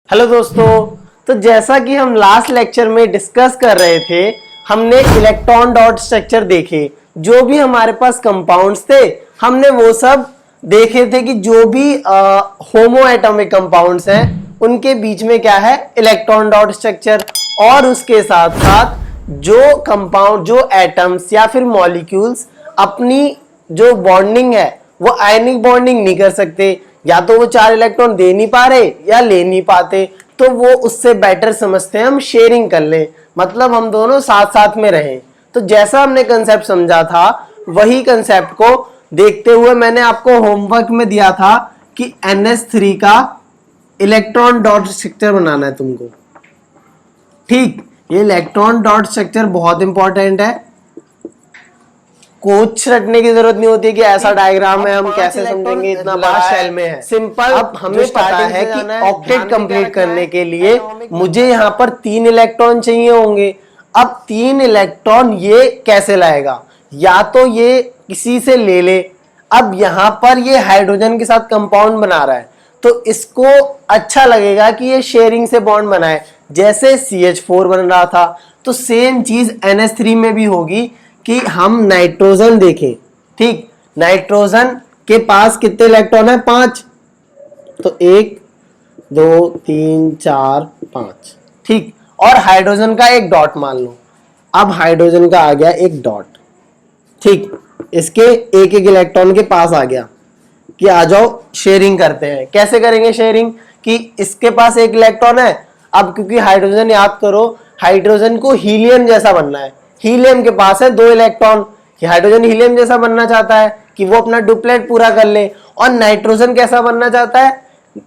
Hello दोस्तों, तो जैसा कि हम लास्ट लेक्चर में डिस्कस कर रहे थे, हमने इलेक्ट्रॉन डॉट स्ट्रक्चर देखे। जो भी हमारे पास कंपाउंड्स थे हमने वो सब देखे थे कि जो भी होमो एटॉमिक कंपाउंड्स हैं उनके बीच में क्या है, इलेक्ट्रॉन डॉट स्ट्रक्चर। और उसके साथ साथ जो कंपाउंड, जो एटम्स या फिर मॉलिक्यूल्स अपनी जो बॉन्डिंग है वो आयनिक बॉन्डिंग नहीं कर सकते, या तो वो 4 इलेक्ट्रॉन दे नहीं पा रहे या ले नहीं पाते, तो वो उससे बेटर समझते हैं हम शेयरिंग कर लें, मतलब हम दोनों साथ साथ में रहें। तो जैसा हमने कंसेप्ट समझा था वही कंसेप्ट को देखते हुए मैंने आपको होमवर्क में दिया था कि NH3 का इलेक्ट्रॉन डॉट स्ट्रक्चर बनाना है तुमको। ठीक, ये इलेक्ट्रॉन डॉट स्ट्रक्चर बहुत इंपॉर्टेंट है, कुछ रटने की जरूरत नहीं होती है कि ऐसा डायग्राम है हम कैसे समझेंगे, इतना बड़ा शेल में है सिंपल। अब हमें पता है कि ऑक्टेट कंप्लीट करने के लिए मुझे यहाँ पर 3 इलेक्ट्रॉन चाहिए होंगे। अब 3 इलेक्ट्रॉन ये कैसे लाएगा, या तो ये किसी से ले ले। अब यहाँ पर ये हाइड्रोजन के साथ कंपाउंड बना रहा है तो इसको अच्छा लगेगा कि ये शेयरिंग से बॉन्ड बनाए, जैसे CH4 बन रहा था। तो सेम चीज NH3 में भी होगी कि हम नाइट्रोजन देखें। ठीक, नाइट्रोजन के पास कितने इलेक्ट्रॉन है? 5। तो 1 2 3 4 5। ठीक, और हाइड्रोजन का एक डॉट मान लो। अब हाइड्रोजन का आ गया एक डॉट। ठीक, इसके एक एक इलेक्ट्रॉन के पास आ गया कि आ जाओ शेयरिंग करते हैं। कैसे करेंगे शेयरिंग? कि इसके पास एक इलेक्ट्रॉन है। अब क्योंकि हाइड्रोजन, याद करो, हाइड्रोजन को हीलियम जैसा बनना है। हीलियम के पास है 2 इलेक्ट्रॉन, हाइड्रोजन हीलियम जैसा बनना चाहता है कि वो अपना डुप्लेट पूरा कर ले। और नाइट्रोजन कैसा बनना चाहता है?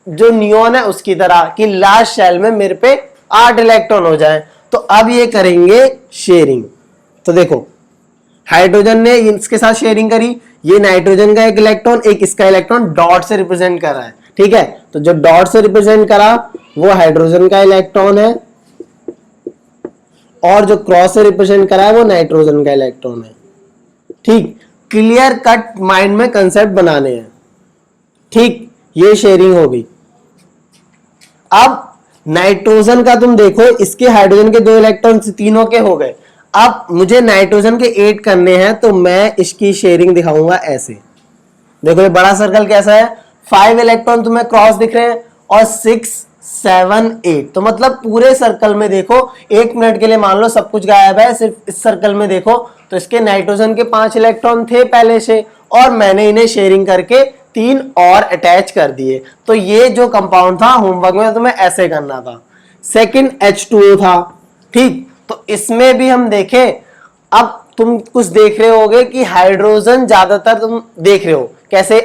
जो नियॉन है उसकी तरह, कि लास्ट शेल में मेरे पे 8 इलेक्ट्रॉन हो जाए। तो अब ये करेंगे शेयरिंग। तो देखो, हाइड्रोजन ने इसके साथ शेयरिंग करी, ये नाइट्रोजन का एक इलेक्ट्रॉन, एक इसका इलेक्ट्रॉन डॉट से रिप्रेजेंट कर रहा है। ठीक है, तो जो डॉट से रिप्रेजेंट करा वो हाइड्रोजन का इलेक्ट्रॉन है, और जो क्रॉस से रिप्रेजेंट करा है वो नाइट्रोजन का इलेक्ट्रॉन है। ठीक, क्लियर कट माइंड में कंसेप्ट बनाने हैं। ठीक, ये शेयरिंग होगी। अब नाइट्रोजन का तुम देखो, इसके हाइड्रोजन के 2 इलेक्ट्रॉन तीनों के हो गए। अब मुझे नाइट्रोजन के 8 करने हैं, तो मैं इसकी शेयरिंग दिखाऊंगा ऐसे। देखो ये बड़ा सर्कल कैसा है, 5 इलेक्ट्रॉन तुम्हें क्रॉस दिख रहे हैं और 6 7 8। तो मतलब पूरे सर्कल में देखो, 1 मिनट के लिए मान लो सब कुछ गायब है, सिर्फ इस सर्कल में देखो तो इसके नाइट्रोजन के 5 इलेक्ट्रॉन थे पहले से, और मैंने इन्हें शेयरिंग करके 3 और अटैच कर दिए। तो ये जो कंपाउंड था होमवर्क में तुम्हें ऐसे करना था। सेकंड H2O था। ठीक, तो इसमें भी हम देखें। अब तुम कुछ देख रहे होगे कि हाइड्रोजन ज्यादातर तुम देख रहे हो। कैसे?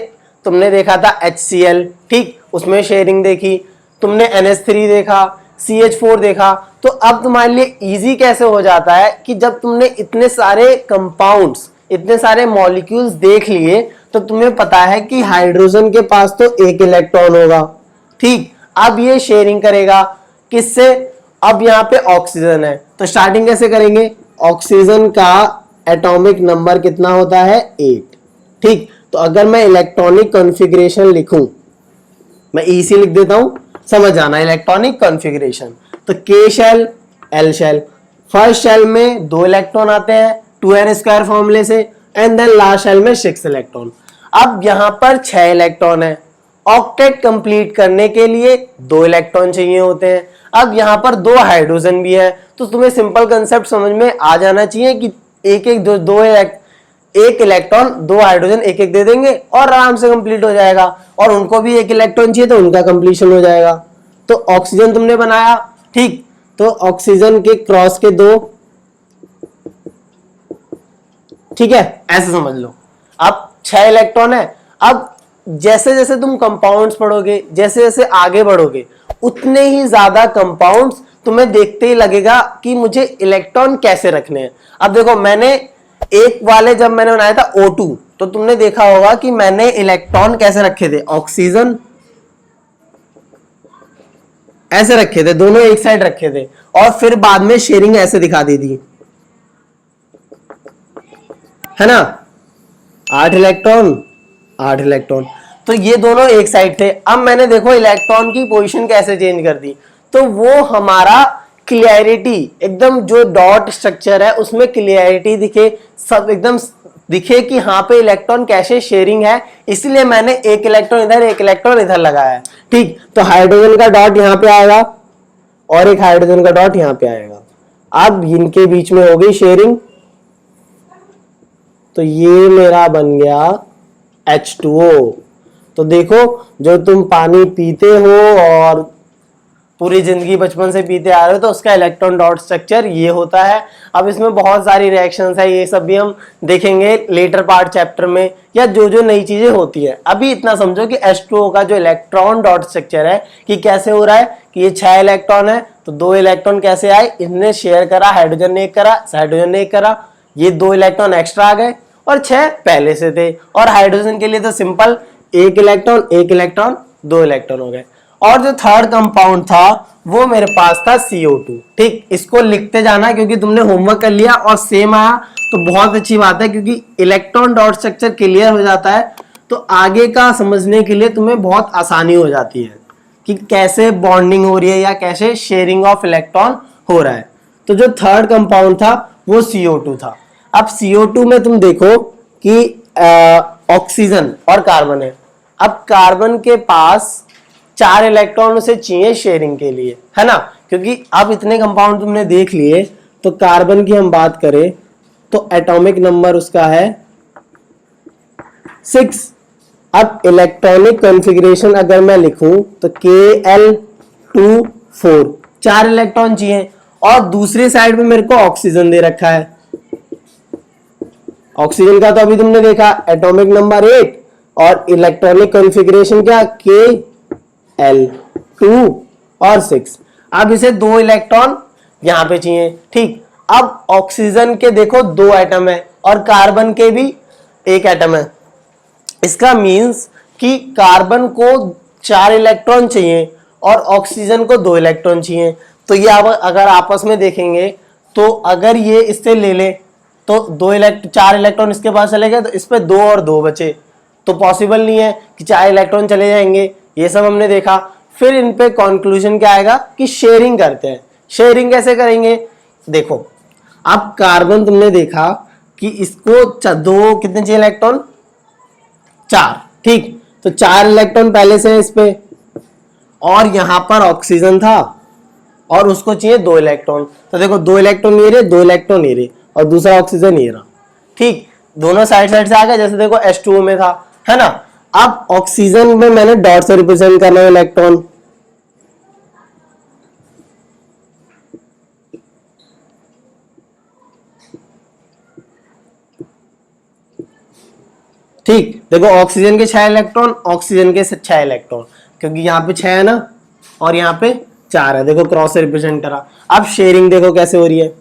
तुमने देखा था HCl, ठीक, उसमें शेयरिंग देखी। तुमने NH3 देखा, CH4 देखा। तो अब तुम्हारे लिए इजी कैसे हो जाता है कि जब तुमने इतने सारे कंपाउंड्स, इतने सारे मॉलिक्यूल्स देख लिए, तो तुम्हें पता है कि हाइड्रोजन के पास तो 1 इलेक्ट्रॉन होगा। ठीक, अब ये शेयरिंग करेगा किससे? अब यहाँ पे ऑक्सीजन है, तो स्टार्टिंग कैसे करेंगे? ऑक्सीजन का एटॉमिक नंबर कितना होता है? 8। ठीक, तो अगर मैं इलेक्ट्रॉनिक कॉन्फ़िगरेशन लिखूं, मैं इसी लिख देता हूं, समझ जाना इलेक्ट्रॉनिक कॉन्फ़िगरेशन। तो K shell, L shell. First shell में 2 इलेक्ट्रॉन आते हैं 2n² फॉर्मूले से, एंड देन लास्ट शेल में 6 इलेक्ट्रॉन। अब यहां पर 6 इलेक्ट्रॉन है। ऑक्टेट कंप्लीट करने के लिए 2 इलेक्ट्रॉन चाहिए होते हैं। अब यहां पर 2 हाइड्रोजन भी है, तो तुम्हें सिंपल कंसेप्ट समझ में आ जाना चाहिए कि एक इलेक्ट्रॉन 2 हाइड्रोजन एक एक दे देंगे और आराम से कंप्लीट हो जाएगा। और उनको भी 1 इलेक्ट्रॉन चाहिए तो उनका कंप्लीशन हो जाएगा। तो ऑक्सीजन तुमने बनाया। ठीक, तो ऑक्सीजन के क्रॉस के 2, ठीक है, ऐसे समझ लो। अब 6 इलेक्ट्रॉन है। अब जैसे जैसे तुम कंपाउंड्स पढ़ोगे, जैसे जैसे आगे बढ़ोगे, उतने ही ज्यादा कंपाउंड्स तुम्हें देखते ही लगेगा कि मुझे इलेक्ट्रॉन कैसे रखने हैं। अब देखो, मैंने एक वाले जब मैंने बनाया था O2, तो तुमने देखा होगा कि मैंने इलेक्ट्रॉन कैसे रखे थे? ऑक्सीजन ऐसे रखे थे, दोनों एक साइड रखे थे, और फिर बाद में शेयरिंग ऐसे दिखा दी थी, है ना? 8 इलेक्ट्रॉन 8 इलेक्ट्रॉन। तो ये दोनों एक साइड थे। अब मैंने देखो इलेक्ट्रॉन की पोजीशन कैसे चेंज कर दी, तो वो हमारा क्लियरिटी एकदम जो डॉट स्ट्रक्चर है उसमें क्लियरिटी दिखे, सब एकदम दिखे कि हाँ पे इलेक्ट्रॉन कैसे शेयरिंग है, इसलिए मैंने एक इलेक्ट्रॉन इधर एक इलेक्ट्रॉन इधर लगाया है। ठीक, तो हाइड्रोजन का डॉट यहां पे आएगा और एक हाइड्रोजन का डॉट यहां पे आएगा। अब इनके बीच में हो गई शेयरिंग, तो ये मेरा बन गया H2O। तो देखो, जो तुम पानी पीते हो और पूरी जिंदगी बचपन से पीते आ रहे हो, तो उसका इलेक्ट्रॉन डॉट स्ट्रक्चर ये होता है। अब इसमें बहुत सारी रिएक्शंस है, ये सब भी हम देखेंगे लेटर पार्ट चैप्टर में, या जो जो नई चीजें होती है। अभी इतना समझो कि H2O का जो इलेक्ट्रॉन डॉट स्ट्रक्चर है कि कैसे हो रहा है, कि ये 6 इलेक्ट्रॉन है, तो 2 इलेक्ट्रॉन कैसे आए, इनने शेयर करा, हाइड्रोजन ने एक करा, हाइड्रोजन ने एक करा, ये 2 इलेक्ट्रॉन एक्स्ट्रा आ गए और 6 पहले से थे। और हाइड्रोजन के लिए तो सिंपल, एक इलेक्ट्रॉन 2 इलेक्ट्रॉन हो गए। और जो थर्ड कंपाउंड था वो मेरे पास था CO2। ठीक, इसको लिखते जाना क्योंकि तुमने होमवर्क कर लिया और सेम आया तो बहुत अच्छी बात है, क्योंकि इलेक्ट्रॉन डॉट स्ट्रक्चर क्लियर हो जाता है तो आगे का समझने के लिए तुम्हें बहुत आसानी हो जाती है कि कैसे बॉन्डिंग हो रही है या कैसे शेयरिंग ऑफ इलेक्ट्रॉन हो रहा है। तो जो थर्ड कंपाउंड था वो CO2 था। अब CO2 में तुम देखो कि ऑक्सीजन और कार्बन है। अब कार्बन के पास 4 इलेक्ट्रॉन उसे चाहिए शेयरिंग के लिए, है ना, क्योंकि अब इतने कंपाउंड तुमने देख लिए। तो कार्बन की हम बात करें तो एटॉमिक नंबर उसका है 6। अब इलेक्ट्रॉनिक कॉन्फ़िगरेशन अगर मैं लिखूं तो Kl2 4, 4 इलेक्ट्रॉन चाहिए। और दूसरी साइड पे मेरे को ऑक्सीजन दे रखा है। ऑक्सीजन का तो अभी तुमने देखा एटॉमिक नंबर 8 और इलेक्ट्रॉनिक कॉन्फ़िगरेशन क्या, Kl2 और 6। अब इसे 2 इलेक्ट्रॉन यहां पे चाहिए। ठीक, अब ऑक्सीजन के देखो 2 एटम है और कार्बन के भी 1 एटम है। इसका मींस कि कार्बन को 4 इलेक्ट्रॉन चाहिए और ऑक्सीजन को 2 इलेक्ट्रॉन चाहिए। तो ये अगर आपस में देखेंगे तो अगर ये इससे ले ले तो 4 इलेक्ट्रॉन इसके पास चले गए, तो इस पे 2 और 2 बचे, तो पॉसिबल नहीं है कि 4 इलेक्ट्रॉन चले जाएंगे। ये सब हमने देखा। फिर इन पे कंक्लूजन क्या आएगा कि शेयरिंग करते हैं। शेयरिंग कैसे करेंगे, देखो अब कार्बन तुमने देखा कि इसको 2 कितने चाहिए इलेक्ट्रॉन, 4। ठीक, तो 4 इलेक्ट्रॉन पहले से है इस पे, और यहां पर ऑक्सीजन था और उसको चाहिए 2 इलेक्ट्रॉन। तो देखो 2 इलेक्ट्रॉन ये रहे, 2 इलेक्ट्रॉन ये रहे और दूसरा ऑक्सीजन ये रहा। ठीक, दोनों साइड से आ गए, जैसे देखो H2O में था, है ना। अब ऑक्सीजन में मैंने डॉट से रिप्रेजेंट करना है इलेक्ट्रॉन। ठीक, देखो ऑक्सीजन के 6 इलेक्ट्रॉन, ऑक्सीजन के 6 इलेक्ट्रॉन, क्योंकि यहाँ पे 6 है ना और यहाँ पे 4 है। देखो क्रॉस से रिप्रेजेंट करा। अब शेयरिंग देखो कैसे हो रही है।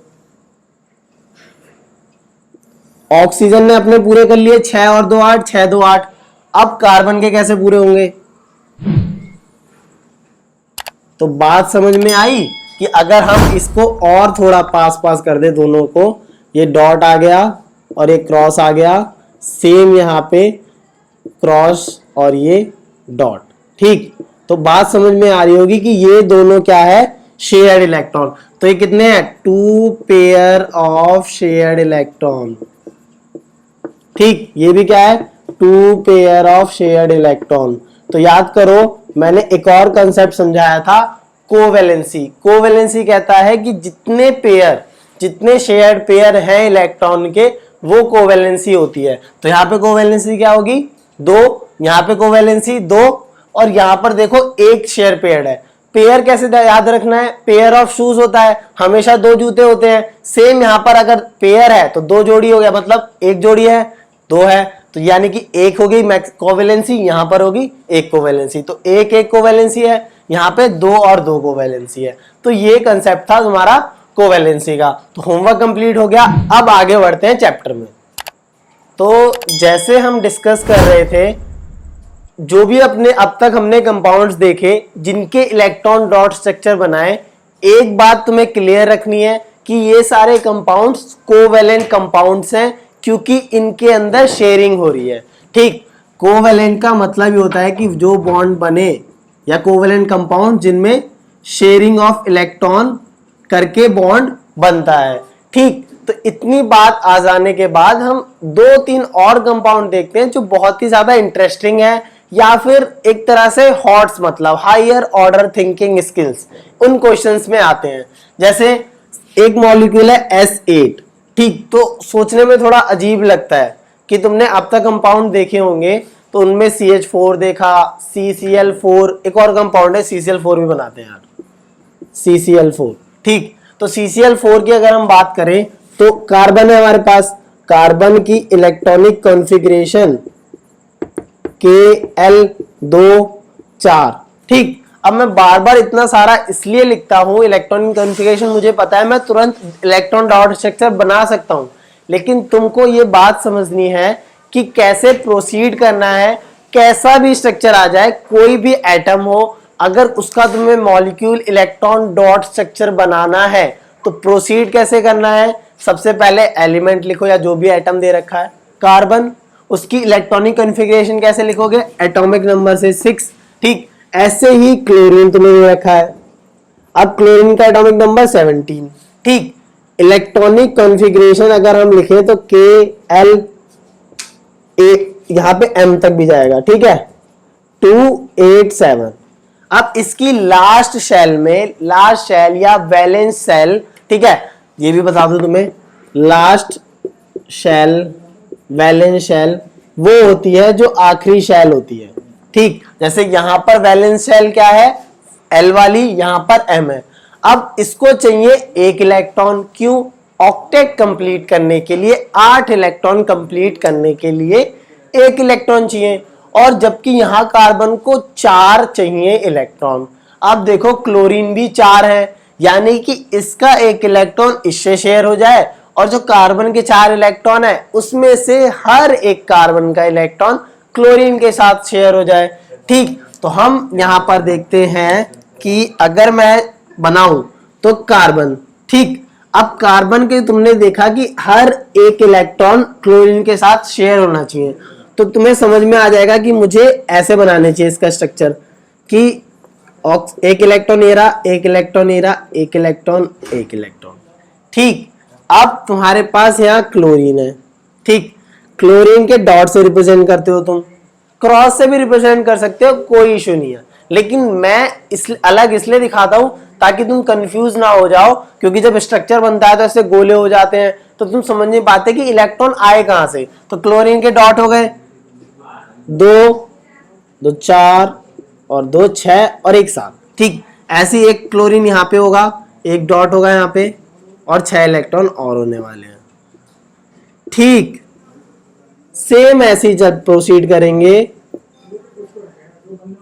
ऑक्सीजन ने अपने पूरे कर लिए 6 और 2 8, 6 2 8। अब कार्बन के कैसे पूरे होंगे, तो बात समझ में आई कि अगर हम इसको और थोड़ा पास पास कर दे दोनों को, ये डॉट आ गया और ये क्रॉस आ गया, सेम यहाँ पे क्रॉस और ये डॉट। ठीक, तो बात समझ में आ रही होगी कि ये दोनों क्या है, शेयर्ड इलेक्ट्रॉन। तो ये कितने हैं, 2 पेयर ऑफ शेयर्ड इलेक्ट्रॉन। ठीक, ये भी क्या है, 2 पेयर ऑफ शेयर्ड इलेक्ट्रॉन। तो याद करो मैंने एक और कंसेप्ट समझाया था, कोवेलेंसी। कोवेलेंसी कहता है कि जितने शेयर्ड पेयर हैं इलेक्ट्रॉन के, वो कोवेलेंसी होती है। तो यहाँ पे कोवेलेंसी क्या होगी, 2, यहाँ पे कोवेलेंसी 2, और यहाँ पर देखो एक शेयर पेयर है। पेयर कैसे याद रखना है, पेयर ऑफ शूज होता है, हमेशा 2 जूते होते हैं। सेम यहाँ पर अगर पेयर है तो 2 जोड़ी हो गया, मतलब एक जोड़ी है 2 है, तो यानी कि एक होगी कोवेलेंसी, यहां पर होगी एक कोवेलेंसी। तो एक कोवेलेंसी है, यहाँ पे 2 और 2 कोवेलेंसी है। तो ये कंसेप्ट था तुम्हारा कोवेलेंसी का। तो होमवर्क कंप्लीट हो गया। अब आगे बढ़ते हैं चैप्टर में। तो जैसे हम डिस्कस कर रहे थे, जो भी अपने अब तक हमने कंपाउंड्स देखे जिनके इलेक्ट्रॉन डॉट स्ट्रक्चर बनाए, एक बात तुम्हें क्लियर रखनी है कि ये सारे कंपाउंड्स कोवेलेंट कंपाउंड्स हैं, क्योंकि इनके अंदर शेयरिंग हो रही है। ठीक, कोवेलेंट का मतलब ये होता है कि जो बॉन्ड बने या कोवेलेंट कंपाउंड जिनमें शेयरिंग ऑफ इलेक्ट्रॉन करके बॉन्ड बनता है। ठीक, तो इतनी बात आ जाने के बाद हम 2-3 और कंपाउंड देखते हैं जो बहुत ही ज्यादा इंटरेस्टिंग है, या फिर एक तरह से हॉट्स मतलब हायर ऑर्डर थिंकिंग स्किल्स उन क्वेश्चंस में आते हैं। जैसे एक मॉलिक्यूल है S8, ठीक, तो सोचने में थोड़ा अजीब लगता है कि तुमने अब तक कंपाउंड देखे होंगे तो उनमें CH4 देखा, CCl4, एक और कंपाउंड है CCl4 भी बनाते हैं यार, CCl4। ठीक, तो CCl4 की अगर हम बात करें तो कार्बन है हमारे पास, कार्बन की इलेक्ट्रॉनिक कॉन्फ़िगरेशन Kl2 4। ठीक, अब मैं बार बार इतना सारा इसलिए लिखता हूं, इलेक्ट्रॉनिक कॉन्फ़िगरेशन मुझे पता है, मैं तुरंत इलेक्ट्रॉन डॉट स्ट्रक्चर बना सकता हूं, लेकिन तुमको ये बात समझनी है कि कैसे प्रोसीड करना है। कैसा भी स्ट्रक्चर आ जाए, कोई भी एटम हो, अगर उसका तुम्हें मॉलिक्यूल इलेक्ट्रॉन डॉट स्ट्रक्चर बनाना है तो प्रोसीड कैसे करना है। सबसे पहले एलिमेंट लिखो या जो भी एटम दे रखा है, कार्बन, उसकी इलेक्ट्रॉनिक कॉन्फ़िगरेशन कैसे लिखोगे, एटॉमिक नंबर से 6। ठीक, ऐसे ही क्लोरीन तुम्हें दे रखा है, अब क्लोरीन का एटॉमिक नंबर 17। ठीक, इलेक्ट्रॉनिक कॉन्फ़िगरेशन अगर हम लिखें तो Kl यहां पे M तक भी जाएगा। ठीक है, 287। अब इसकी लास्ट शेल में, लास्ट शेल या वैलेंस सेल, ठीक है, ये भी बता दूं तुम्हें, लास्ट शेल, वैलेंस शेल वो होती है जो आखिरी शेल होती है। ठीक, जैसे यहां पर वैलेंस शेल क्या है, L वाली, यहां पर M है। अब इसको चाहिए 1 इलेक्ट्रॉन, क्यों, ऑक्टेट कंप्लीट करने के लिए, 8 इलेक्ट्रॉन कंप्लीट करने के लिए 1 इलेक्ट्रॉन चाहिए, और जबकि यहां कार्बन को 4 चाहिए इलेक्ट्रॉन। अब देखो क्लोरीन भी 4 है, यानी कि इसका 1 इलेक्ट्रॉन इससे शेयर हो जाए, और जो कार्बन के 4 इलेक्ट्रॉन है उसमें से हर एक कार्बन का इलेक्ट्रॉन क्लोरीन के साथ शेयर हो जाए। ठीक, तो हम यहां पर देखते हैं कि अगर मैं बनाऊं तो कार्बन, ठीक, अब कार्बन के तुमने देखा कि हर एक इलेक्ट्रॉन क्लोरीन के साथ शेयर होना चाहिए, तो तुम्हें समझ में आ जाएगा कि मुझे ऐसे बनाने चाहिए इसका स्ट्रक्चर कि 1 इलेक्ट्रॉन ये रहा, 1 इलेक्ट्रॉन ये रहा, 1 इलेक्ट्रॉन, 1 इलेक्ट्रॉन। ठीक, अब तुम्हारे पास यहाँ क्लोरीन है। ठीक, क्लोरीन के डॉट से रिप्रेजेंट करते हो तुम, क्रॉस से भी रिप्रेजेंट कर सकते हो, कोई इशू नहीं है, लेकिन मैं अलग इसलिए दिखाता हूं ताकि तुम कंफ्यूज ना हो जाओ, क्योंकि जब स्ट्रक्चर बनता है तो ऐसे गोले हो जाते हैं, तो तुम समझ नहीं पाते कि इलेक्ट्रॉन आए कहां से। तो क्लोरीन के डॉट हो गए 2, 2 4 और 2 6 और 1 7। ठीक, ऐसे एक क्लोरीन यहाँ पे होगा, एक डॉट होगा यहाँ पे, और 6 इलेक्ट्रॉन और होने वाले हैं। ठीक, सेम ऐसे ही जब प्रोसीड करेंगे,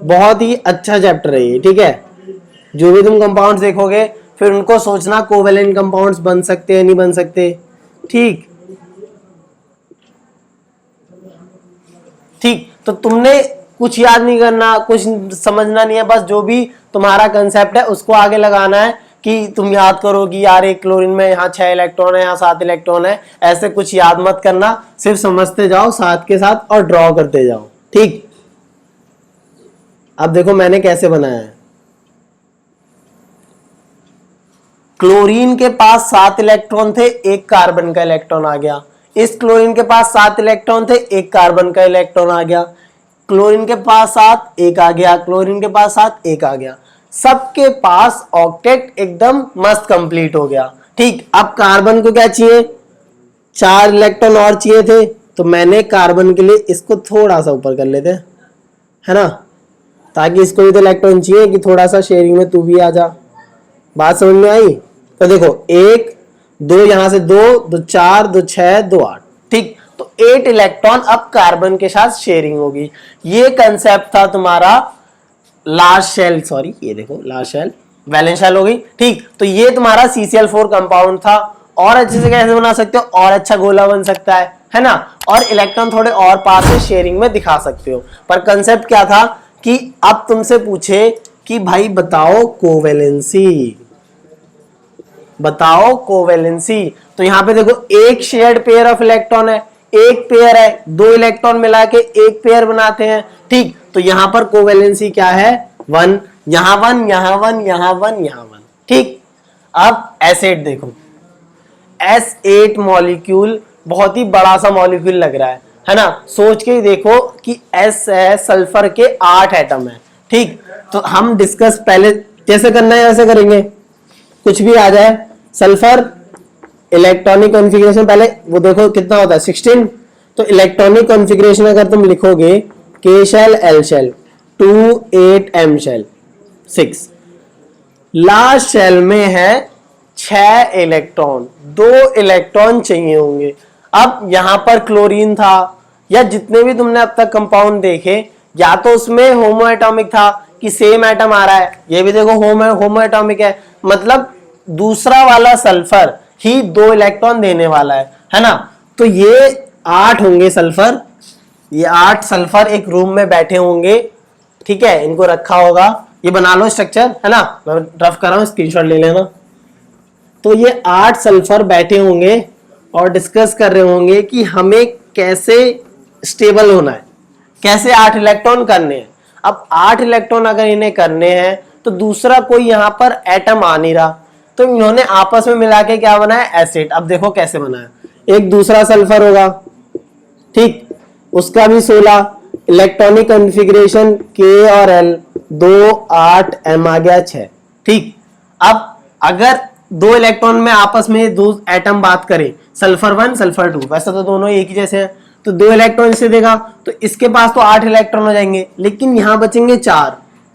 बहुत ही अच्छा चैप्टर है ये। ठीक है, जो भी तुम कंपाउंड्स देखोगे फिर उनको सोचना कोवेलेंट कंपाउंड्स बन सकते हैं नहीं बन सकते। ठीक, ठीक, तो तुमने कुछ याद नहीं करना, कुछ समझना नहीं है, बस जो भी तुम्हारा कंसेप्ट है उसको आगे लगाना है कि तुम याद करो कि यार एक क्लोरीन में यहाँ 6 इलेक्ट्रॉन है, यहाँ 7 इलेक्ट्रॉन है, ऐसे कुछ याद मत करना, सिर्फ समझते जाओ साथ के साथ और ड्रॉ करते जाओ। ठीक, अब देखो मैंने कैसे बनाया है। क्लोरीन के पास 7 इलेक्ट्रॉन थे, एक कार्बन का इलेक्ट्रॉन आ गया। इस क्लोरीन के पास 7 इलेक्ट्रॉन थे, एक कार्बन का इलेक्ट्रॉन आ गया। क्लोरीन के पास 7, एक आ गया। क्लोरीन के पास 7, एक आ गया। सबके पास ऑक्टेट एकदम मस्त कंप्लीट हो गया। ठीक, अब कार्बन को क्या चाहिए, 4 इलेक्ट्रॉन और चाहिए थे, तो मैंने कार्बन के लिए इसको थोड़ा सा ऊपर कर लेते हैं, है ना, ताकि इसको भी तो इलेक्ट्रॉन चाहिए कि थोड़ा सा शेयरिंग में तू भी आ जा। बात समझ में आई। तो देखो 1 2 यहां से 2 2 4 2 6 2 8। ठीक, तो 8 इलेक्ट्रॉन अब कार्बन के साथ शेयरिंग होगी। ये कंसेप्ट था तुम्हारा लास्ट शेल, सॉरी ये देखो लास्ट शेल, वैलेंस शेल हो गई। ठीक, तो ये तुम्हारा CCl4 कंपाउंड था। और अच्छे से कैसे बना सकते हो, और अच्छा गोला बन सकता है ना, और इलेक्ट्रॉन थोड़े और पास से शेयरिंग में दिखा सकते हो। पर कंसेप्ट क्या था कि अब तुमसे पूछे कि भाई बताओ कोवेलेंसी, बताओ कोवेलेंसी, तो यहां पे देखो एक शेयर्ड पेयर ऑफ इलेक्ट्रॉन है, एक पेयर है, 2 इलेक्ट्रॉन मिला के एक पेयर बनाते हैं, ठीक। तो यहां पर कोवेलेंसी क्या है, 1, यहां 1, यहां 1, यहां 1, यहां 1, ठीक। अब एसिड देखो, S8 मॉलिक्यूल बहुत ही बड़ा सा मॉलिक्यूल लग रहा है ना। सोच के देखो कि S है, सल्फर के 8 एटम है, ठीक। तो हम डिस्कस पहले कैसे करना है वैसे करेंगे, कुछ भी आ जाए। सल्फर इलेक्ट्रॉनिक कॉन्फ़िगरेशन पहले वो देखो कितना होता है, 16। तो इलेक्ट्रॉनिक कॉन्फ़िगरेशन अगर तुम लिखोगे K shell L shell 2 8 M shell 6, last shell में है 6 इलेक्ट्रॉन, 2 इलेक्ट्रॉन चाहिए होंगे। अब यहां पर क्लोरीन था या जितने भी तुमने अब तक कंपाउंड देखे, या तो उसमें होमो एटॉमिक था कि सेम एटम आ रहा है, ये भी देखो होमो एटॉमिक है, मतलब दूसरा वाला सल्फर ही 2 इलेक्ट्रॉन देने वाला है ना। तो ये 8 होंगे सल्फर, ये 8 सल्फर एक रूम में बैठे होंगे, ठीक है। इनको रखा होगा, ये बना लो स्ट्रक्चर, है ना, मैं रफ कर रहा हूं, स्क्रीनशॉट ले लेना। तो ये 8 सल्फर बैठे होंगे और डिस्कस कर रहे होंगे कि हमें कैसे स्टेबल होना है, कैसे 8 इलेक्ट्रॉन करने हैं। अब 8 इलेक्ट्रॉन अगर इन्हें करने हैं तो दूसरा कोई यहां पर एटम आ नहीं रहा, तो इन्होंने आपस में मिला के क्या बनाया, एसिड। अब देखो कैसे बनाया, एक दूसरा सल्फर होगा, ठीक, उसका भी 16, इलेक्ट्रॉनिक कॉन्फ़िगरेशन K और L 2 8 M आ गया 6, ठीक। अब अगर 2 इलेक्ट्रॉन में आपस में 2 एटम बात करें, सल्फर 1 सल्फर 2, वैसे तो दोनों एक ही जैसे हैं, तो 2 इलेक्ट्रॉन से देगा तो इसके पास तो 8 इलेक्ट्रॉन हो जाएंगे, लेकिन यहां बचेंगे 4,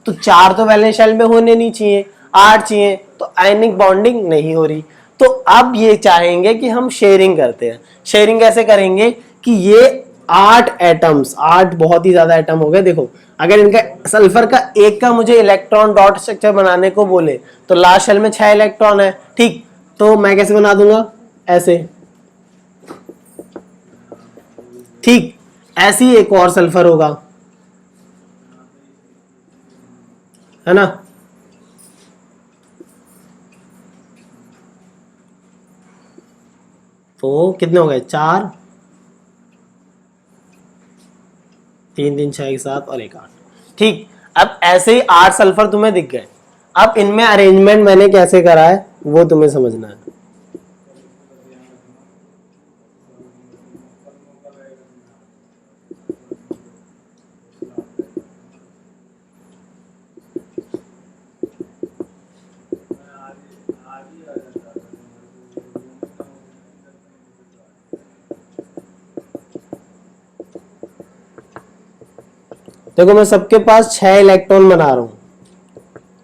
तो 4 तो वैलेंस शेल में होने नहीं चाहिए, 8 चाहिए, तो आयनिक बॉन्डिंग नहीं हो रही। तो अब ये चाहेंगे कि हम शेयरिंग करते हैं। शेयरिंग कैसे करेंगे कि ये 8 एटम्स, 8 बहुत ही ज्यादा एटम हो गए। देखो अगर इनका सल्फर का एक का मुझे इलेक्ट्रॉन डॉट स्ट्रक्चर बनाने को बोले तो लास्ट शेल में 6 इलेक्ट्रॉन है, ठीक। तो मैं कैसे बना दूंगा, ऐसे, ठीक। ऐसे ही एक और सल्फर होगा, है ना। तो कितने हो गए, 4 3 3 6 7 और 1 8, ठीक। अब ऐसे ही 8 सल्फर तुम्हें दिख गए। अब इनमें अरेंजमेंट मैंने कैसे करा है वो तुम्हें समझना है। देखो मैं सबके पास 6 इलेक्ट्रॉन बना रहा हूं,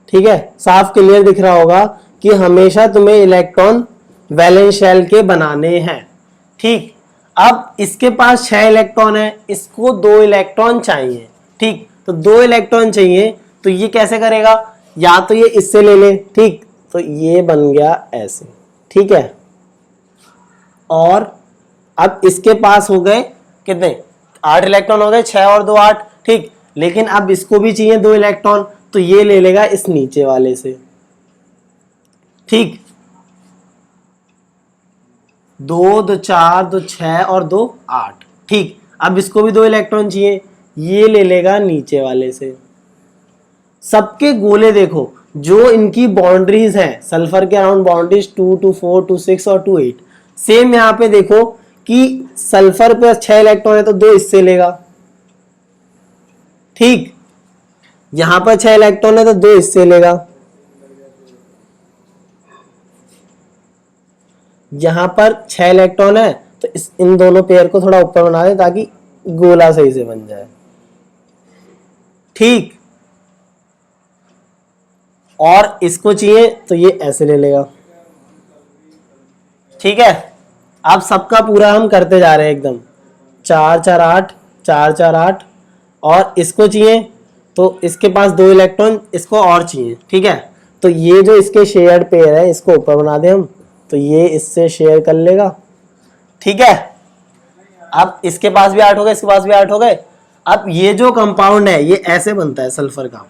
ठीक है, साफ क्लियर दिख रहा होगा कि हमेशा तुम्हें इलेक्ट्रॉन वैलेंस शेल के बनाने हैं, ठीक। अब इसके पास 6 इलेक्ट्रॉन है, इसको 2 इलेक्ट्रॉन चाहिए, ठीक। तो 2 इलेक्ट्रॉन चाहिए, तो ये कैसे करेगा, या तो ये इससे ले ले, ठीक, तो ये बन गया ऐसे, ठीक है। और अब इसके पास हो गए कितने, 8 इलेक्ट्रॉन हो गए, 6 और 2 8, ठीक। लेकिन अब इसको भी चाहिए 2 इलेक्ट्रॉन, तो ये ले लेगा इस नीचे वाले से, ठीक। 2 2 4 2 6 और 2 8, ठीक। अब इसको भी 2 इलेक्ट्रॉन चाहिए, ये ले लेगा नीचे वाले से। सबके गोले देखो, जो इनकी बाउंड्रीज है सल्फर के अराउंड बाउंड्रीज 2 2 4 2 6 और 2 8, सेम यहां पे देखो कि सल्फर पे 6 इलेक्ट्रॉन है तो 2 इससे लेगा, ठीक। यहां पर 6 इलेक्ट्रॉन है तो 2 इससे लेगा, यहां पर 6 इलेक्ट्रॉन है तो इन दोनों पेयर को थोड़ा ऊपर बना दे ताकि गोला सही से बन जाए, ठीक। और इसको चाहिए तो ये ऐसे ले लेगा, ठीक है। अब सबका पूरा हम करते जा रहे हैं एकदम, 4 4 8 4 4 8, और इसको चाहिए तो इसके पास 2 इलेक्ट्रॉन, इसको और चाहिए, ठीक है। तो ये जो इसके शेयर्ड पेयर है इसको ऊपर बना दे हम, तो ये इससे शेयर कर लेगा, ठीक है। अब इसके पास भी 8 हो गए, इसके पास भी 8 हो गए। अब ये जो कंपाउंड है ये ऐसे बनता है सल्फर का,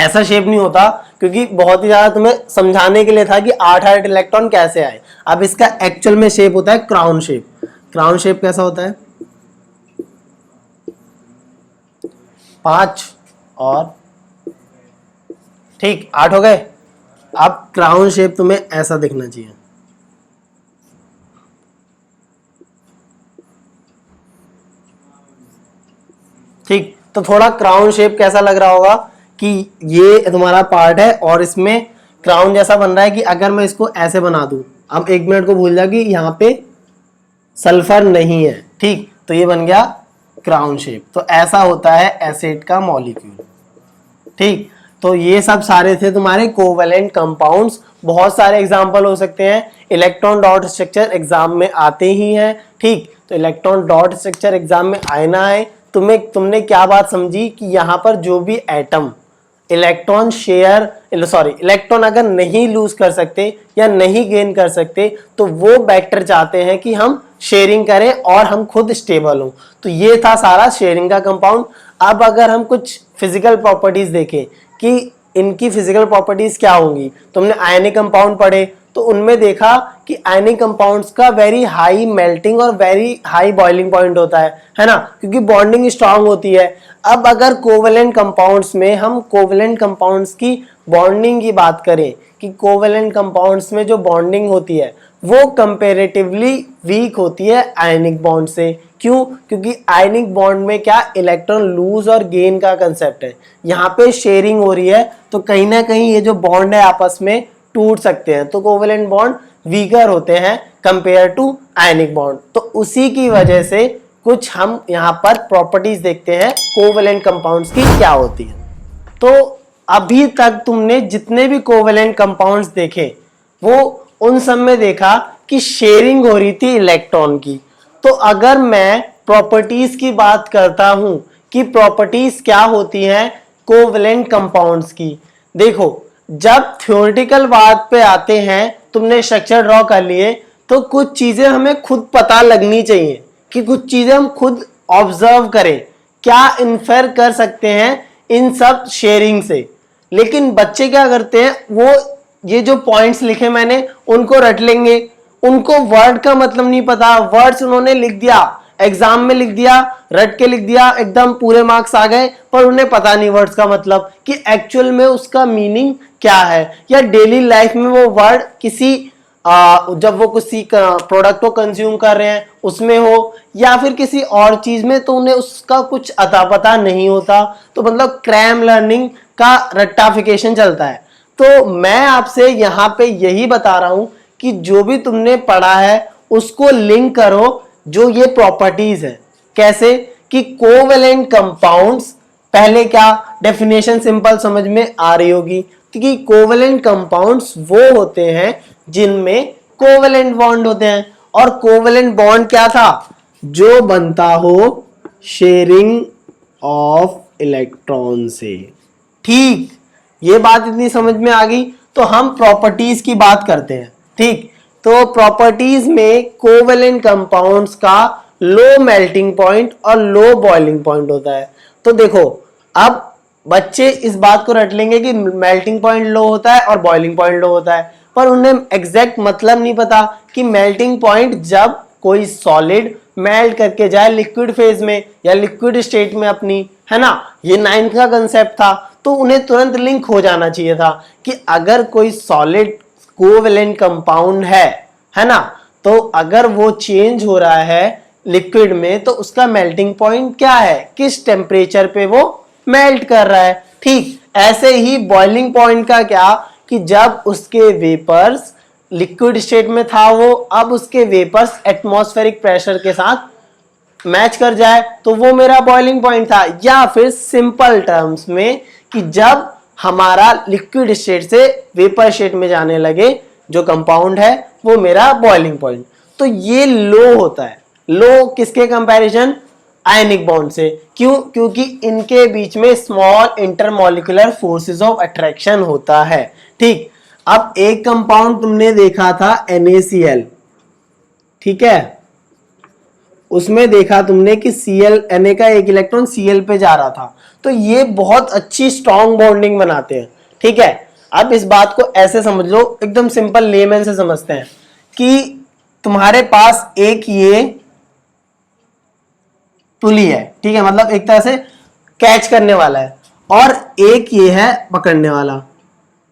ऐसा शेप नहीं होता, क्योंकि बहुत ही ज्यादा तुम्हें समझाने के लिए था कि 8 8 इलेक्ट्रॉन कैसे आए। अब इसका एक्चुअल में शेप होता है क्राउन शेप। क्राउन शेप कैसा होता है? 5 और ठीक 8 हो गए। अब क्राउन शेप तुम्हें ऐसा दिखना चाहिए। ठीक, तो थोड़ा क्राउन शेप कैसा लग रहा होगा कि ये तुम्हारा पार्ट है और इसमें क्राउन जैसा बन रहा है कि अगर मैं इसको ऐसे बना दूं, अब 1 मिनट को भूल जा कि यहाँ पे सल्फर नहीं है। ठीक, तो ये बन गया क्राउन शेप। तो ऐसा होता है एसिड का मॉलिक्यूल। ठीक, तो ये सब सारे थे तुम्हारे कोवेलेंट कंपाउंड्स। बहुत सारे एग्जांपल हो सकते हैं। इलेक्ट्रॉन डॉट स्ट्रक्चर एग्जाम में आते ही हैं। ठीक, तो इलेक्ट्रॉन डॉट स्ट्रक्चर एग्जाम में आए ना आए, तुमने क्या बात समझी कि यहाँ पर जो भी एटम इलेक्ट्रॉन अगर नहीं लूज कर सकते या नहीं गेन कर सकते तो वो वेक्टर चाहते हैं कि हम शेयरिंग करें और हम खुद स्टेबल हों। तो ये था सारा शेयरिंग का कंपाउंड। अब अगर हम कुछ फिजिकल प्रॉपर्टीज देखें कि इनकी फिजिकल प्रॉपर्टीज क्या होंगी, तुमने आयनिक कंपाउंड पढ़े तो उनमें देखा कि आयनिक कंपाउंड्स का वेरी हाई मेल्टिंग और वेरी हाई बॉइलिंग पॉइंट होता है ना, क्योंकि बॉन्डिंग स्ट्रांग होती है। अब अगर कोवेलेंट कंपाउंड्स में हम कोवेलेंट कंपाउंड्स की बॉन्डिंग की बात करें कि कोवेलेंट कंपाउंड्स में जो बॉन्डिंग होती है वो कंपैरेटिवली वीक होती है आयनिक बॉन्ड से। क्यों? क्योंकि आयनिक बॉन्ड में क्या इलेक्ट्रॉन लूज और गेन का कंसेप्ट है, यहाँ पे शेयरिंग हो रही है, तो कहीं ना कहीं ये जो बॉन्ड है आपस में टूट सकते हैं। तो कोवेलेंट बॉन्ड वीकर होते हैं कंपेयर टू आयनिक बॉन्ड। तो उसी की वजह से कुछ हम यहाँ पर प्रॉपर्टीज देखते हैं कोवेलेंट कंपाउंड्स की क्या होती है। तो अभी तक तुमने जितने भी कोवेलेंट कंपाउंड्स देखे वो उन सब में देखा कि शेयरिंग हो रही थी इलेक्ट्रॉन की। तो अगर मैं प्रॉपर्टीज की बात करता हूं कि प्रॉपर्टीज क्या होती हैं कोवेलेंट कंपाउंड्स की, देखो जब थ्योरेटिकल बात पे आते हैं, तुमने स्ट्रक्चर ड्रॉ कर लिए तो कुछ चीजें हमें खुद पता लगनी चाहिए कि कुछ चीजें हम खुद ऑब्जर्व करें, क्या इन्फेर कर सकते हैं इन सब शेयरिंग से। लेकिन बच्चे क्या करते हैं, वो ये जो पॉइंट्स लिखे मैंने उनको रट लेंगे, उनको वर्ड का मतलब नहीं पता, वर्ड्स उन्होंने लिख दिया, एग्जाम में लिख दिया, रट के लिख दिया, एकदम पूरे मार्क्स आ गए, पर उन्हें पता नहीं वर्ड्स का मतलब कि एक्चुअल में उसका मीनिंग क्या है। या डेली लाइफ में वो वर्ड किसी जब वो किसी प्रोडक्ट को कंज्यूम कर रहे हैं उसमें हो या फिर किसी और चीज में, तो उन्हें उसका कुछ अता पता नहीं होता। तो मतलब क्रैम लर्निंग का रट्टाफिकेशन चलता है। तो मैं आपसे यहाँ पे यही बता रहा हूं कि जो भी तुमने पढ़ा है उसको लिंक करो जो ये प्रॉपर्टीज है। कैसे कि कोवेलेंट कंपाउंड्स, पहले क्या डेफिनेशन सिंपल समझ में आ रही होगी कि कोवेलेंट कंपाउंड्स वो होते हैं जिनमें कोवेलेंट बॉन्ड होते हैं। और कोवेलेंट बॉन्ड क्या था? जो बनता हो शेयरिंग ऑफ इलेक्ट्रॉन से। ठीक, ये बात इतनी समझ में आ गई। तो हम प्रॉपर्टीज की बात करते हैं। ठीक, तो प्रॉपर्टीज में कोवेलेंट कंपाउंड्स का लो मेल्टिंग पॉइंट और लो बॉइलिंग पॉइंट होता है। तो देखो अब बच्चे इस बात को रट लेंगे कि मेल्टिंग पॉइंट लो होता है और बॉइलिंग पॉइंट लो होता है, पर उन्हें एग्जैक्ट मतलब नहीं पता कि मेल्टिंग पॉइंट जब कोई सॉलिड मेल्ट करके जाए लिक्विड फेज में या लिक्विड स्टेट में अपनी, है ना, ये 9th का कंसेप्ट था। तो उन्हें तुरंत लिंक हो जाना चाहिए था कि अगर कोई सॉलिड कोवेलेंट कंपाउंड है ना, तो अगर वो चेंज हो रहा है लिक्विड में तो उसका मेल्टिंग पॉइंट क्या है, किस टेम्परेचर पे वो मेल्ट कर रहा है। ठीक, ऐसे ही बॉइलिंग पॉइंट का क्या कि जब उसके वेपर्स लिक्विड स्टेट में था वो, अब उसके वेपर्स एटमॉस्फेरिक प्रेशर के साथ मैच कर जाए तो वो मेरा बॉइलिंग पॉइंट था। या फिर सिंपल टर्म्स में कि जब हमारा लिक्विड स्टेट से वेपर स्टेट में जाने लगे जो कंपाउंड है वो मेरा बॉइलिंग पॉइंट। तो ये लो होता है। लो किसके कंपैरिजन? आयनिक बॉन्ड से। क्यों? क्योंकि इनके बीच में small intermolecular forces of attraction होता है। ठीक, अब एक कंपाउंड तुमने देखा था NaCl, ठीक है, उसमें देखा तुमने कि Na का एक इलेक्ट्रॉन Cl पे जा रहा था, तो ये बहुत अच्छी स्ट्रॉन्ग बॉन्डिंग बनाते हैं। ठीक है, अब इस बात को ऐसे समझ लो, एकदम सिंपल लेमैन से समझते हैं कि तुम्हारे पास एक ये पुली है, ठीक है, मतलब एक तरह से कैच करने वाला है, और एक ये है पकड़ने वाला।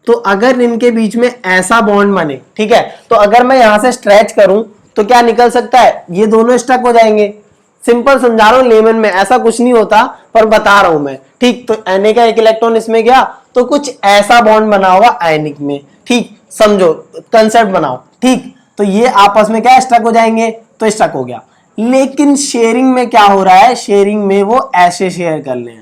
तो अगर इनके बीच में ऐसा बॉन्ड बने, ठीक है, तो अगर मैं यहां से स्ट्रेच करूं तो क्या निकल सकता है, ये दोनों स्टक हो जाएंगे। सिंपल समझा रहा हूं लेमन में, ऐसा कुछ नहीं होता पर बता रहा हूं मैं, ठीक। तो Na का एक इलेक्ट्रॉन इसमें गया तो कुछ ऐसा बॉन्ड बना होगा आयनिक में, ठीक, समझो कंसेप्ट बनाओ, ठीक। तो ये आपस में क्या स्टक हो जाएंगे, तो स्टक हो गया। लेकिन शेयरिंग में क्या हो रहा है, शेयरिंग में वो ऐसे शेयर कर ले,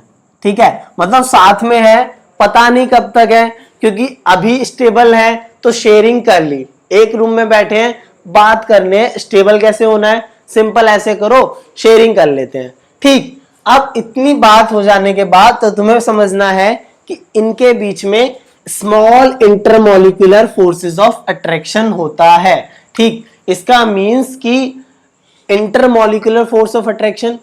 ठीक है, मतलब साथ में है, पता नहीं कब तक है, क्योंकि अभी स्टेबल है तो शेयरिंग कर ली, एक रूम में बैठे हैं बात करने, स्टेबल कैसे होना है, सिंपल ऐसे करो शेयरिंग कर लेते हैं, ठीक। अब इतनी बात हो जाने के बाद तो तुम्हें समझना है कि इनके बीच में small intermolecular forces of attraction होता है, ठीक। इसका मींस कि इंटरमोलिकुलर फोर्स ऑफ अट्रैक्शन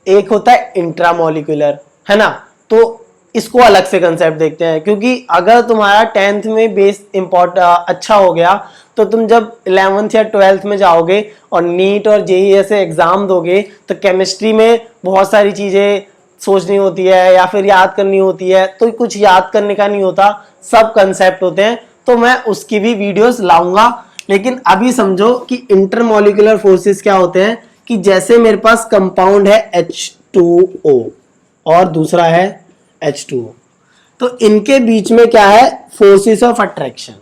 एक होता है इंट्रामोलिकुलर, है ना। तो इसको अलग से कंसेप्ट देखते हैं, क्योंकि अगर तुम्हारा 10th में बेस अच्छा हो गया तो तुम जब 11th या 12th में जाओगे और नीट और जेईई ऐसे एग्जाम दोगे तो केमिस्ट्री में बहुत सारी चीजें सोचनी होती है या फिर याद करनी होती है, तो कुछ याद करने का नहीं होता, सब कंसेप्ट होते हैं। तो मैं उसकी भी वीडियोस लाऊंगा, लेकिन अभी समझो कि इंटरमोलिकुलर फोर्सेस क्या होते हैं, कि जैसे मेरे पास कंपाउंड है H2O और दूसरा है H2O, तो इनके बीच में क्या है, फोर्सेस ऑफ अट्रैक्शन,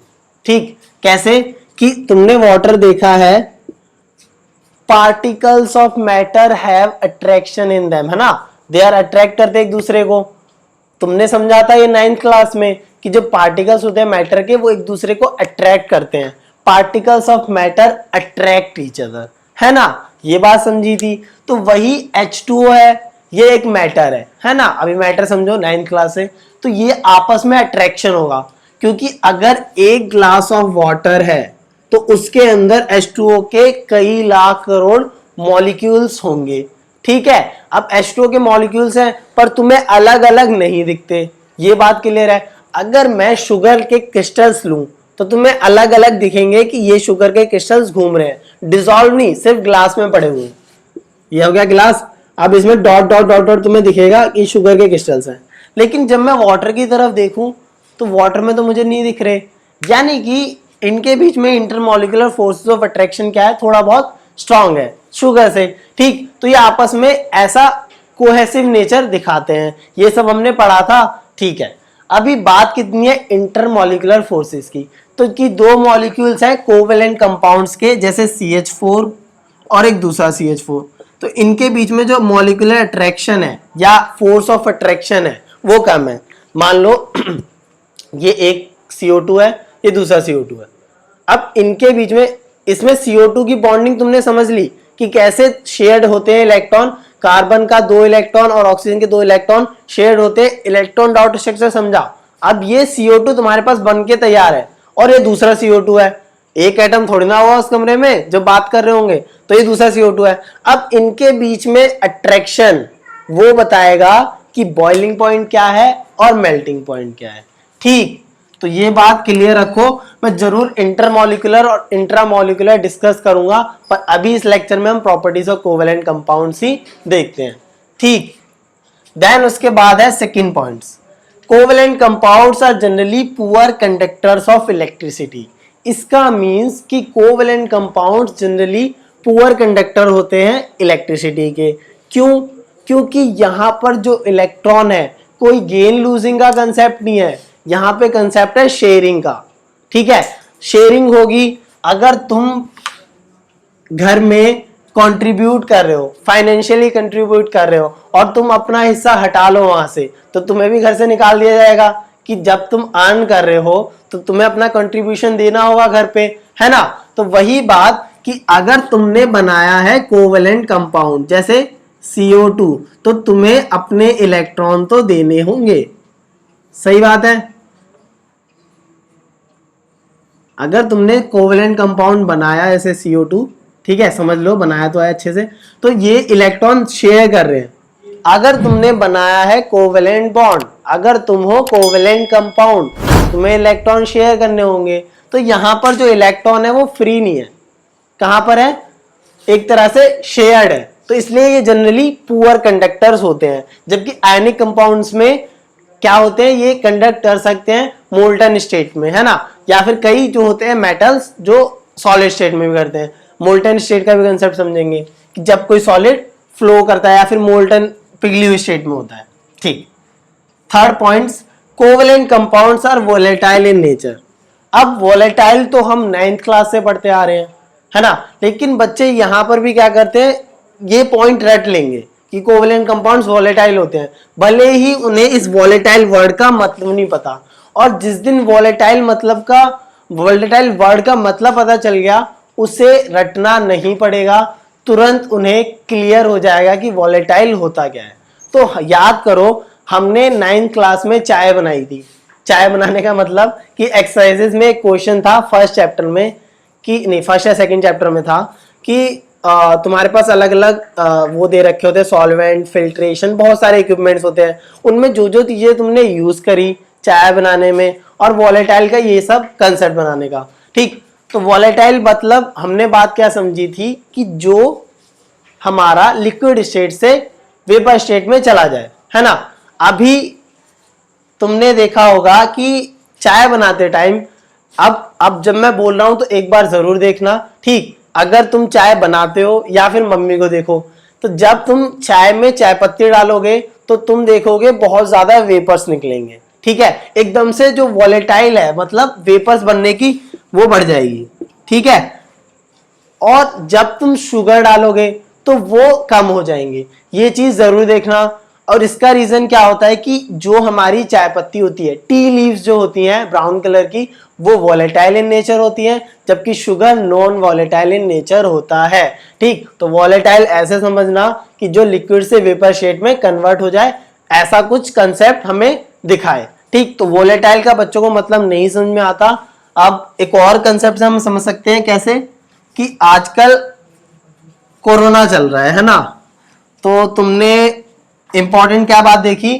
ठीक। कैसे कि तुमने वाटर देखा है, particles of matter have attraction in them, है ना, दे आर अट्रैक्ट करते एक दूसरे को। तुमने समझा था ये 9th क्लास में कि जो पार्टिकल्स होते हैं मैटर के वो एक दूसरे को अट्रैक्ट करते हैं, particles of matter attract each other, है ना, ये बात समझी थी। तो वही H2O है, ये एक मैटर है ना, अभी मैटर समझो 9th क्लास से, तो ये आपस में अट्रैक्शन होगा, क्योंकि अगर एक ग्लास ऑफ वाटर है तो उसके अंदर H2O के कई लाख करोड़ मॉलिक्यूल्स होंगे, ठीक है। अब H2O के मॉलिक्यूल्स हैं पर तुम्हें अलग अलग नहीं दिखते, ये बात क्लियर है। अगर मैं शुगर के क्रिस्टल्स लूं तो तुम्हें अलग अलग दिखेंगे कि ये शुगर के क्रिस्टल्स घूम रहे हैं, डिसॉल्व नहीं, सिर्फ ग्लास में पड़े हुए। ये हो गया ग्लास, अब इसमें डॉट डॉट डॉट डॉट तुम्हें दिखेगा कि शुगर के क्रिस्टल्स हैं। लेकिन जब मैं वाटर की तरफ देखूं तो वाटर में तो मुझे नहीं दिख रहे, यानी कि इनके बीच में इंटरमोलिकुलर फोर्सेस ऑफ अट्रैक्शन क्या है, थोड़ा बहुत स्ट्रांग है शुगर से, ठीक। तो ये आपस में ऐसा कोहेसिव नेचर दिखाते हैं, ये सब हमने पढ़ा था, ठीक है। अभी बात कितनी है इंटरमोलिकुलर फोर्सेस की, तो कि दो मॉलिक्यूल्स हैं कोवेलेंट कंपाउंड्स के, जैसे CH4 और एक दूसरा CH4, तो इनके बीच में जो मॉलिक्यूलर अट्रैक्शन है या फोर्स ऑफ अट्रैक्शन है वो कम है। मान लो ये एक CO2 है, ये दूसरा CO2 है। अब इनके बीच में, इसमें CO2 की बॉन्डिंग तुमने समझ ली कि कैसे शेयर्ड होते हैं इलेक्ट्रॉन, कार्बन का 2 इलेक्ट्रॉन और ऑक्सीजन के 2 इलेक्ट्रॉन शेयर्ड होते हैं, इलेक्ट्रॉन डॉट स्ट्रक्चर समझा। अब ये CO2 तुम्हारे पास बन के तैयार है और ये दूसरा CO2 है, एक एटम थोड़ी ना हुआ उस कमरे में जब बात कर रहे होंगे, तो ये दूसरा CO2 है। अब इनके बीच में अट्रैक्शन वो बताएगा कि बॉइलिंग पॉइंट क्या है और मेल्टिंग पॉइंट क्या है, ठीक। तो ये बात क्लियर रखो, मैं जरूर इंटरमोलिकुलर और इंट्रामोलिकुलर डिस्कस करूंगा, पर अभी इस लेक्चर में हम प्रॉपर्टीज ऑफ कोवेलेंट कंपाउंड्स ही देखते हैं, ठीक। देन उसके बाद है second points, covalent compounds are generally poor conductors of electricity. इसका मींस कि covalent compounds generally poor conductor होते हैं इलेक्ट्रिसिटी के। क्यों? क्योंकि यहां पर जो इलेक्ट्रॉन है कोई गेन लूजिंग का कंसेप्ट नहीं है, यहां पे कंसेप्ट है शेयरिंग का, ठीक है। शेयरिंग होगी, अगर तुम घर में कंट्रीब्यूट कर रहे हो, फाइनेंशियली कंट्रीब्यूट कर रहे हो और तुम अपना हिस्सा हटा लो वहां से, तो तुम्हें भी घर से निकाल दिया जाएगा कि जब तुम अर्न कर रहे हो तो तुम्हें अपना कंट्रीब्यूशन देना होगा घर पे, है ना। तो वही बात कि अगर तुमने बनाया है कोवेलेंट कंपाउंड जैसे CO2, तो तुम्हें अपने इलेक्ट्रॉन तो देने होंगे, सही बात है। अगर तुमने कोवेलेंट कंपाउंड बनाया जैसे CO2, ठीक है, समझ लो बनाया तो है अच्छे से, तो ये इलेक्ट्रॉन शेयर कर रहे हैं। अगर तुमने बनाया है कोवेलेंट बॉन्ड, अगर तुम हो कोवेलेंट कंपाउंड, तुम्हें इलेक्ट्रॉन शेयर करने होंगे, तो यहां पर जो इलेक्ट्रॉन है वो फ्री नहीं है, कहां पर है, एक तरह से शेयर्ड है, तो इसलिए ये जनरली पुअर कंडक्टर्स होते हैं, जबकि आयनिक कंपाउंड्स में क्या होते हैं, ये कंडक्ट कर सकते हैं मोल्टन स्टेट में, है ना, या फिर कई जो होते हैं मेटल्स जो सॉलिड स्टेट में भी करते हैं। मोल्टन स्टेट का भी कंसेप्ट समझेंगे कि जब कोई सॉलिड फ्लो करता है या फिर मोल्टन पिघली हुई स्टेट में होता है। ठीक, third points, covalent compounds are volatile in nature. अब वोलेटाइल तो हम 9th क्लास से पढ़ते आ रहे हैं, है ना, लेकिन बच्चे यहां पर भी क्या करते हैं, ये पॉइंट रट लेंगे कि कोवेलेंट कंपाउंड्स वोलेटाइल होते हैं, भले ही उन्हें इस वोलेटाइल वर्ड का मतलब नहीं पता। और जिस दिन वोलेटाइल वर्ड का मतलब पता चल गया, उसे रटना नहीं पड़ेगा, तुरंत उन्हें क्लियर हो जाएगा कि वोलेटाइल होता क्या है। तो याद करो, हमने 9th क्लास में चाय बनाई थी। चाय बनाने का मतलब कि एक्सरसाइजेस में एक क्वेश्चन था फर्स्ट चैप्टर में, कि नहीं फर्स्ट या सेकंड चैप्टर में था कि तुम्हारे पास अलग अलग वो दे रखे होते हैं, सॉल्वेंट, फिल्ट्रेशन, बहुत सारे इक्विपमेंट्स होते हैं, उनमें जो जो चीजें तुमने यूज करी चाय बनाने में, और वॉलेटाइल का ये सब कंसेप्ट बनाने का। ठीक, तो वॉलेटाइल मतलब हमने बात क्या समझी थी कि जो हमारा लिक्विड स्टेट से वेपर स्टेट में चला जाए, है ना। अभी तुमने देखा होगा कि चाय बनाते टाइम, अब जब मैं बोल रहा हूं तो एक बार जरूर देखना। ठीक, अगर तुम चाय बनाते हो या फिर मम्मी को देखो, तो जब तुम चाय में चाय पत्ती डालोगे तो तुम देखोगे बहुत ज्यादा वेपर्स निकलेंगे। ठीक है, एकदम से जो वॉलेटाइल है मतलब वेपर्स बनने की वो बढ़ जाएगी। ठीक है, और जब तुम शुगर डालोगे तो वो कम हो जाएंगे, ये चीज जरूर देखना। और इसका रीजन क्या होता है कि जो हमारी चाय पत्ती होती है, टी लीव्स जो होती हैं ब्राउन कलर की, वो वॉलेटाइल इन नेचर होती हैं, जबकि sugar non volatile in nature होता है। ठीक, तो वॉलेटाइल ऐसे समझना कि जो लिक्विड से वेपर स्टेट में कन्वर्ट हो जाए, ऐसा कुछ कंसेप्ट हमें दिखाए। ठीक, तो वॉलेटाइल का बच्चों को मतलब नहीं समझ में आता। अब एक और कंसेप्ट हम समझ सकते हैं कैसे, कि आजकल कोरोना चल रहा है ना, तो तुमने इंपॉर्टेंट क्या बात देखी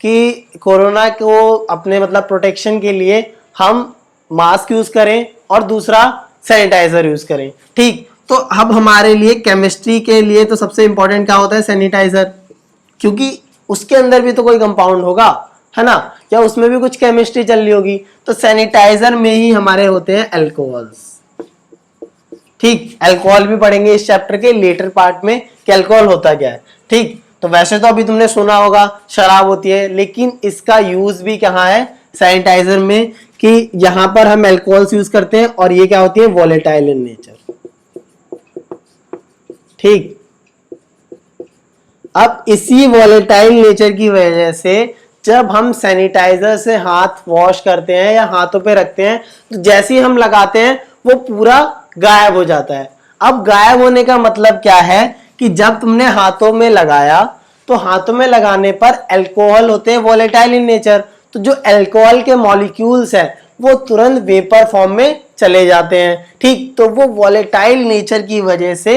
कि कोरोना को अपने मतलब प्रोटेक्शन के लिए हम मास्क यूज करें और दूसरा सैनिटाइजर यूज करें। ठीक, तो अब हमारे लिए केमिस्ट्री के लिए तो सबसे इंपॉर्टेंट क्या होता है, सैनिटाइजर, क्योंकि उसके अंदर भी तो कोई कंपाउंड होगा, है ना, या उसमें भी कुछ केमिस्ट्री चल रही होगी। तो सैनिटाइजर में ही हमारे होते हैं अल्कोहल्स। ठीक, अल्कोहल भी पढ़ेंगे इस चैप्टर के लेटर पार्ट में कि अल्कोहल होता क्या है। ठीक, तो वैसे तो अभी तुमने सुना होगा शराब होती है, लेकिन इसका यूज भी कहाँ है, सैनिटाइजर में, कि यहां पर हम अल्कोहल्स यूज करते हैं और ये क्या होती है, वॉलेटाइल इन नेचर। ठीक, अब इसी वॉलेटाइल नेचर की वजह से जब हम सैनिटाइजर से हाथ वॉश करते हैं या हाथों पे रखते हैं, तो जैसे ही हम लगाते हैं वो पूरा गायब हो जाता है। अब गायब होने का मतलब क्या है कि जब तुमने हाथों में लगाया, तो हाथों में लगाने पर अल्कोहल होते हैं वॉलेटाइल इन नेचर, तो जो अल्कोहल के मॉलिक्यूल्स हैं वो तुरंत वेपर फॉर्म में चले जाते हैं। ठीक, तो वो वॉलेटाइल नेचर की वजह से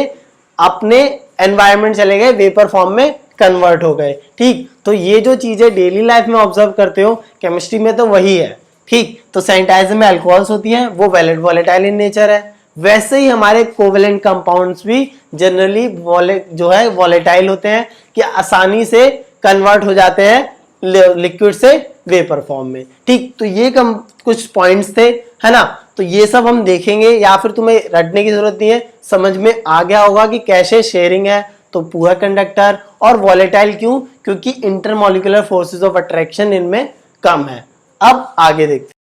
अपने एनवायरनमेंट चले गए, वेपर फॉर्म में कन्वर्ट हो गए। ठीक, तो ये जो चीजें डेली लाइफ में ऑब्जर्व करते हो, केमिस्ट्री में तो वही है। ठीक, तो सैनिटाइजर में अल्कोहल्स होती हैं, वो वॉलेटाइल इन नेचर है। वैसे ही हमारे कोवेलेंट कंपाउंड्स भी जनरली जो है वॉलेटाइल होते हैं, कि आसानी से कन्वर्ट हो जाते हैं लिक्विड से वेपर फॉर्म में। ठीक, तो ये कुछ पॉइंट्स थे, है ना, तो ये सब हम देखेंगे, या फिर तुम्हें रटने की जरूरत नहीं है, समझ में आ गया होगा कि कैसे शेयरिंग है, तो पुअर कंडक्टर, और वॉलेटाइल क्यों, क्योंकि इंटरमॉलिक्यूलर फोर्सेस ऑफ अट्रैक्शन इनमें कम है। अब आगे देखते हैं।